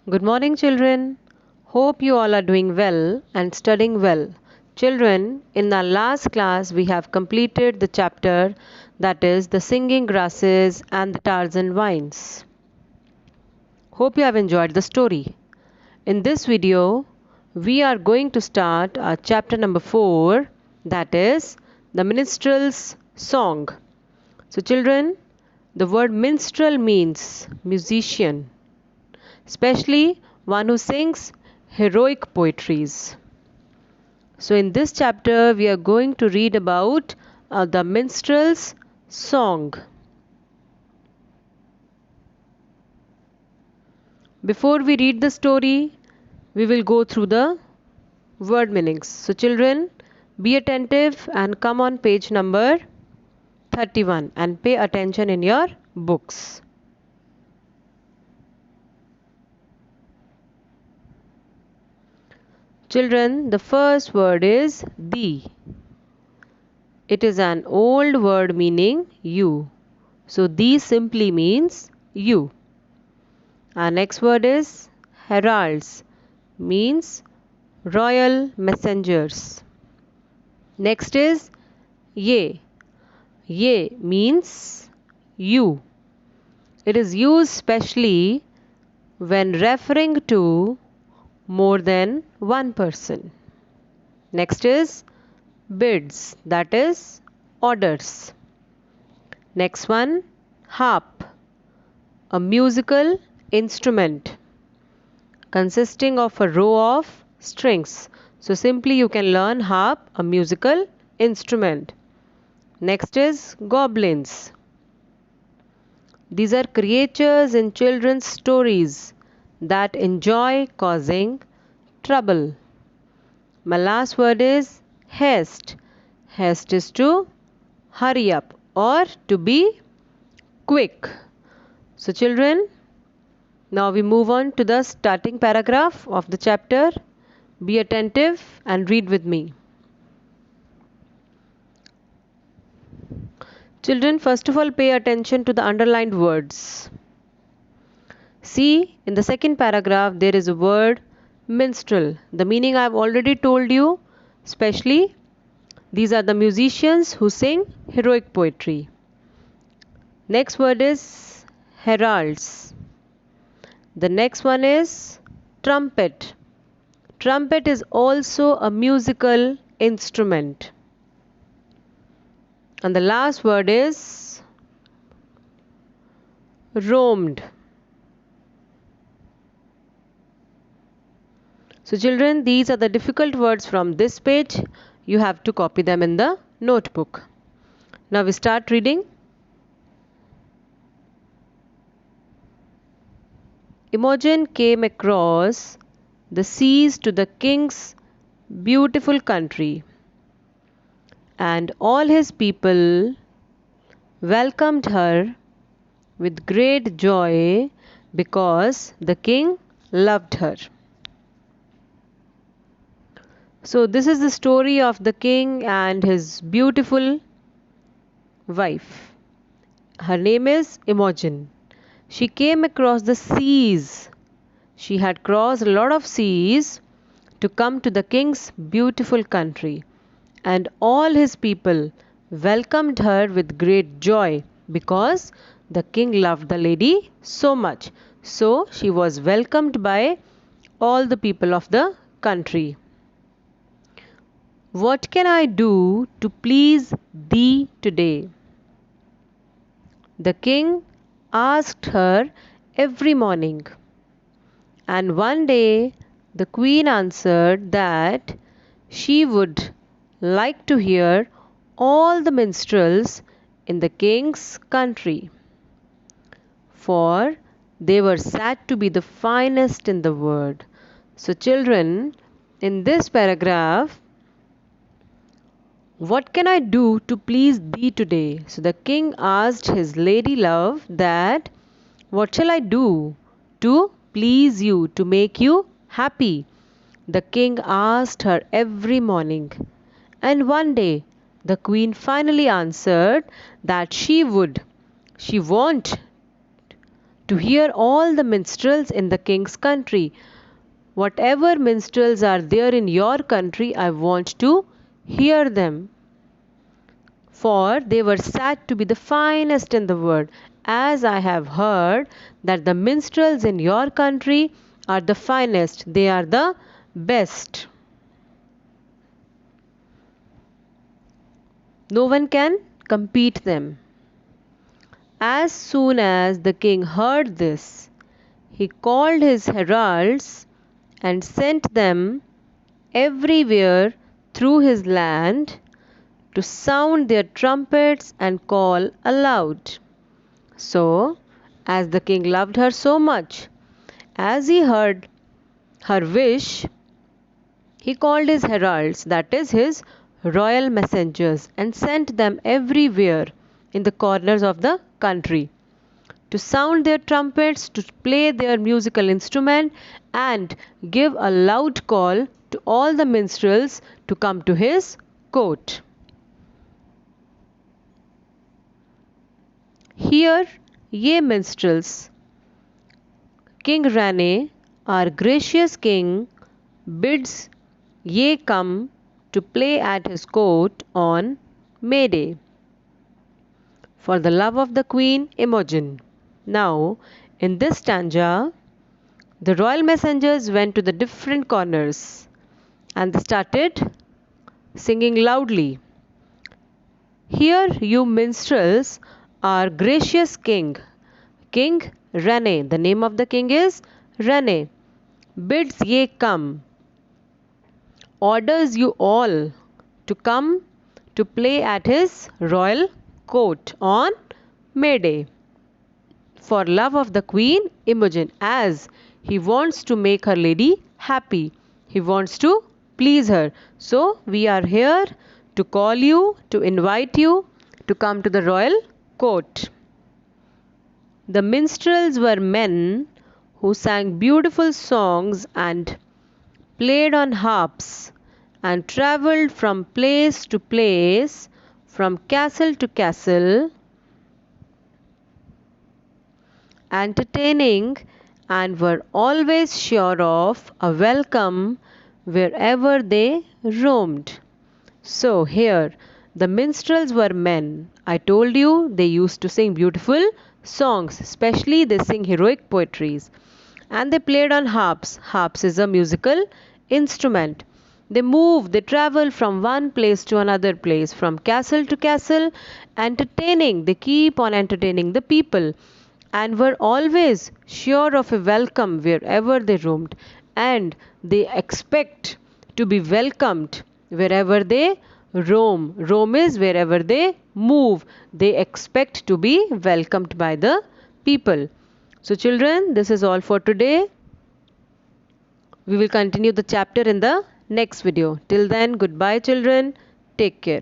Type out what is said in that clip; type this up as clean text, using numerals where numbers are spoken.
Good morning, children. Hope you all are doing well and studying well. Children, in our last class, we have completed the chapter that is the singing grasses and the Tarzan vines. Hope you have enjoyed the story. In this video, we are going to start our chapter number 4, that is the minstrel's song. So, children, the word minstrel means musician, especially one who sings heroic poetries. So, in this chapter, we are going to read about the minstrel's song. Before we read the story, we will go through the word meanings. So, children, be attentive and come on page number 31 and pay attention in your books. Children, the first word is thee. It is an old word meaning you. So, thee simply means you. Our next word is heralds, means royal messengers. Next is ye. Ye means you. It is used specially when referring to more than one person. Next is bids, that is orders. Next one, harp, a musical instrument consisting of a row of strings. So simply you can learn harp, a musical instrument. Next is goblins. These are creatures in children's stories that enjoy causing trouble. My last word is haste. Haste is to hurry up or to be quick. So children, now we move on to the starting paragraph of the chapter. Be attentive and read with me. Children, first of all, pay attention to the underlined words. See, in the second paragraph, there is a word minstrel. The meaning I have already told you, especially these are the musicians who sing heroic poetry. Next word is heralds. The next one is trumpet. Trumpet is also a musical instrument. And the last word is roamed. So children, these are the difficult words from this page. You have to copy them in the notebook. Now we start reading. Imogen came across the seas to the king's beautiful country, and all his people welcomed her with great joy because the king loved her. So this is the story of the king and his beautiful wife. Her name is Imogen. She came across the seas. She had crossed a lot of seas to come to the king's beautiful country, and all his people welcomed her with great joy because the king loved the lady so much. So she was welcomed by all the people of the country. What can I do to please thee today? The king asked her every morning. And one day the queen answered that she would like to hear all the minstrels in the king's country, for they were said to be the finest in the world. So children, in this paragraph, what can I do to please thee today? So the king asked his lady love that, what shall I do to please you, to make you happy? The king asked her every morning. And one day the queen finally answered that she want to hear all the minstrels in the king's country. Whatever minstrels are there in your country, I want to hear them. For they were said to be the finest in the world, as I have heard that the minstrels in your country are the finest, they are the best. No one can compete them. As soon as the king heard this, he called his heralds and sent them everywhere through his land to sound their trumpets and call aloud. So, as the king loved her so much, as he heard her wish, he called his heralds, that is, his royal messengers, and sent them everywhere in the corners of the country to sound their trumpets, to play their musical instrument, and give a loud call to all the minstrels to come to his court. Hear, ye minstrels, King Rane, our gracious king, bids ye come to play at his court on May Day, for the love of the Queen Imogen. Now, in this stanza, the royal messengers went to the different corners and they started singing loudly. Hear, you minstrels, our gracious king, King Rane. The name of the king is Rane. Bids ye come, orders you all to come to play at his royal court on May Day, for love of the Queen Imogen, as he wants to make her lady happy. He wants to please her. So we are here to call you, to invite you to come to the royal court. The minstrels were men who sang beautiful songs and played on harps and travelled from place to place, from castle to castle, entertaining, and were always sure of a welcome wherever they roamed. So here the minstrels were men. I told you they used to sing beautiful songs, especially they sing heroic poetries, and they played on harps. Harps is a musical instrument. They move, they travel from one place to another place, from castle to castle, entertaining. They keep on entertaining the people and were always sure of a welcome wherever they roamed, and they expect to be welcomed wherever they roam. Roam is wherever they move. They expect to be welcomed by the people. So children, this is all for today. We will continue the chapter in the next video. Till then, goodbye children. Take care.